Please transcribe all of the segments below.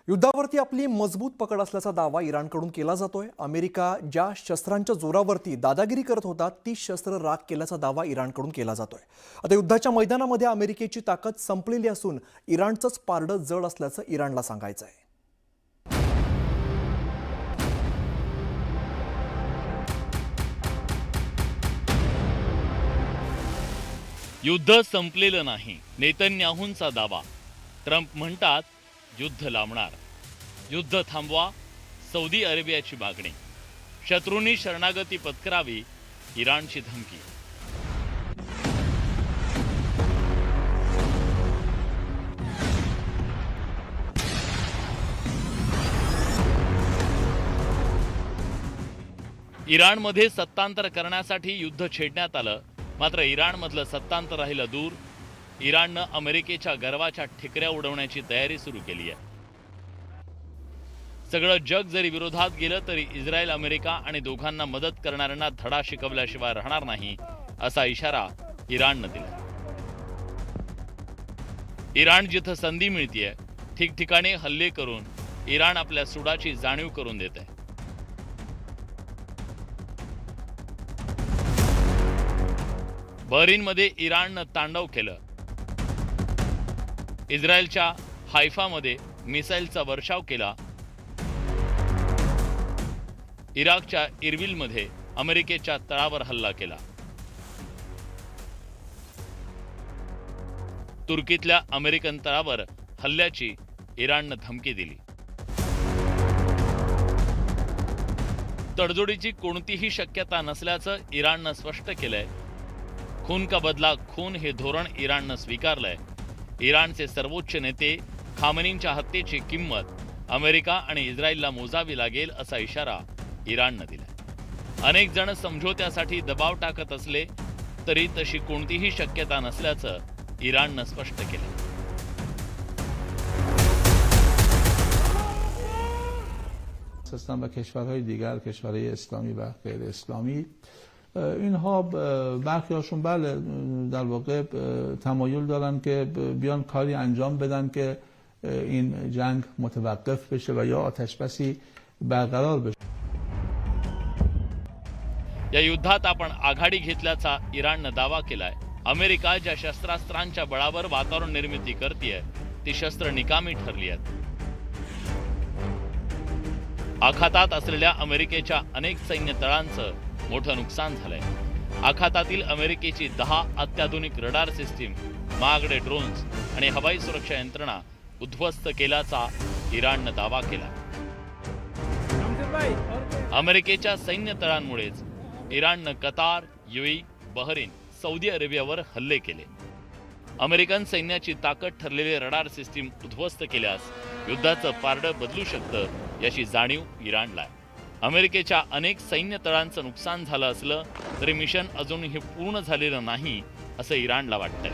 युद्धावरती आपली मजबूत पकड असल्याचा दावा इराणकडून केला जातोय। अमेरिका ज्या शस्त्रांच्या जोरावरती दादागिरी करत होता ती शस्त्र राख केल्याचा दावा इराणकडून केला जातोय। आता युद्धाच्या मैदानामध्ये अमेरिकेची ताकद संपलेली असून इराणचंच पारडं जड असल्याचं इराणला सांगायचं आहे। युद्ध संपलेलं नाही, नेतन्याहूंचा दावा। ट्रम्प म्हणतात युद्ध लांबणार, युद्ध थांबवा, सौदी अरेबियाची मागणी। शत्रूंनी शरणागती पत्करावी, इराणची धमकी। इराणमध्ये सत्तांतर करण्यासाठी युद्ध छेडण्यात आलं, मात्र इराणमधलं सत्तांतर राहिलं दूर। इराणनं अमेरिकेच्या गर्वाच्या ठिकऱ्या उडवण्याची तयारी सुरू केली आहे। सगळं जग जरी विरोधात गेलं तरी इस्रायल अमेरिका आणि दोघांना मदत करणाऱ्यांना धडा शिकवल्याशिवाय राहणार नाही, असा इशारा इराणनं दिला। इराण जिथं संधी मिळतीये ठिकठिकाणी हल्ले करून इराण आपल्या सुडाची जाणीव करून देत आहे। बहरीनमध्ये इराणनं तांडव केलं। इस्रायलच्या हायफामध्ये मिसाईलचा वर्षाव केला। इराकच्या इरबिलमध्ये अमेरिकेच्या तळावर हल्ला केला। तुर्कीतल्या अमेरिकन तळावर हल्ल्याची इराणनं धमकी दिली। तडजोडीची कोणतीही शक्यता नसल्याचं इराणनं स्पष्ट केलंय। खून का बदला खून हे धोरण इराणनं स्वीकारलंय। इराणचे सर्वोच्च नेते खामेनींच्या हत्येची किंमत अमेरिका आणि इस्रायलला मोजावी लागेल, असा इशारा इराणनं दिला। अनेक जण समझोत्यासाठी दबाव टाकत असले तरी तशी कोणतीही शक्यता नसल्याचं इराणनं स्पष्ट केलं। هستند و کشورهای دیگر، کشورهای اسلامی و غیر اسلامی، اینها برخیاشون بله در واقع تمایل دارن که بیان کاری انجام بدن که این جنگ متوقف بشه و یا آتشبسی برقرار بشه. या युद्धात आपण आघाडी घेतल्याचा इराणनं दावा केलाय। अमेरिका ज्या शस्त्रास्त्रांच्या बळावर वातावरण निर्मिती करतेय ती शस्त्र निकामी ठरली आहेत। आखातात असलेल्या अमेरिकेच्या अनेक सैन्य तळांचं मोठं नुकसान झालंय। आखातातील अमेरिकेची 10 अत्याधुनिक रडार सिस्टीम, महागडे ड्रोन्स आणि हवाई सुरक्षा यंत्रणा उद्ध्वस्त केल्याचा इराणनं दावा केला। अमेरिकेच्या सैन्य तळांमुळेच इराणनं कतार, युएई, बहरीन, सौदी अरेबियावर हल्ले केले। अमेरिकन सैन्याची ताकद ठरलेले रडार सिस्टीम उद्ध्वस्त केल्यास युद्धाचं पारडं बदलू शकतं, याची जाणीव इराणला आहे। अमेरिकेच्या अनेक सैन्य तळांचं नुकसान झालं असलं तरी मिशन अजूनही पूर्ण झालेलं नाही, असं इराणला वाटतंय।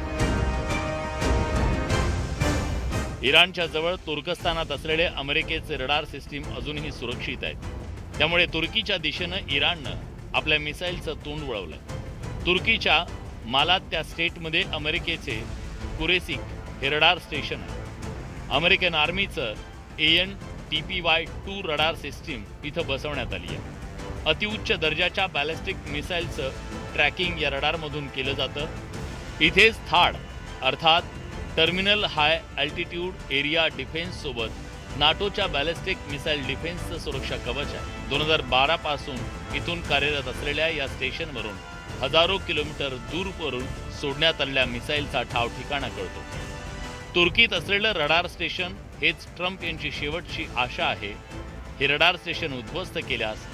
इराणच्या जवळ तुर्कस्तानात असलेले अमेरिकेचे रडार सिस्टीम अजूनही सुरक्षित आहेत। त्यामुळे तुर्कीच्या दिशेनं इराणनं आपल्या मिसाईलचं तोंड वळवलंय। तुर्कीच्या मालात्या स्टेटमध्ये अमेरिकेचे कुरेसिक हे रडार स्टेशन आहे। अमेरिकन आर्मीचं AN/TPY-2 रडार सिस्टीम इथं बसवण्यात आली आहे। अतिउच्च दर्जाच्या बॅलिस्टिक मिसाईलचं ट्रॅकिंग या रडारमधून केलं जातं। इथेच थाड अर्थात टर्मिनल हाय अल्टिट्यूड एरिया डिफेन्स सोबत नाटोच्या बॅलिस्टिक मिसाईल डिफेन्सचं सुरक्षा कवच आहे। 2012 पासून इथून कार्यरत असलेल्या या स्टेशनवरून हजारो किलोमीटर दूरवरून सोडण्यात आलेल्या मिसाईलचा ठाव ठिकाणा कळतो। तुर्कीत असलेलं रडार स्टेशन हेच ट्रम्प यांची शेवटची आशा आहे। हे रडार स्टेशन उद्ध्वस्त केल्यास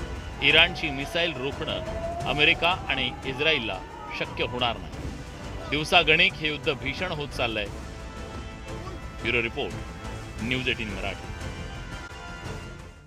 इराणची मिसाईल रोखणं अमेरिका आणि इस्रायलला शक्य होणार नाही। दिवसागणिक हे युद्ध भीषण होत चाललंय। Bureau report, news 18 Marathi.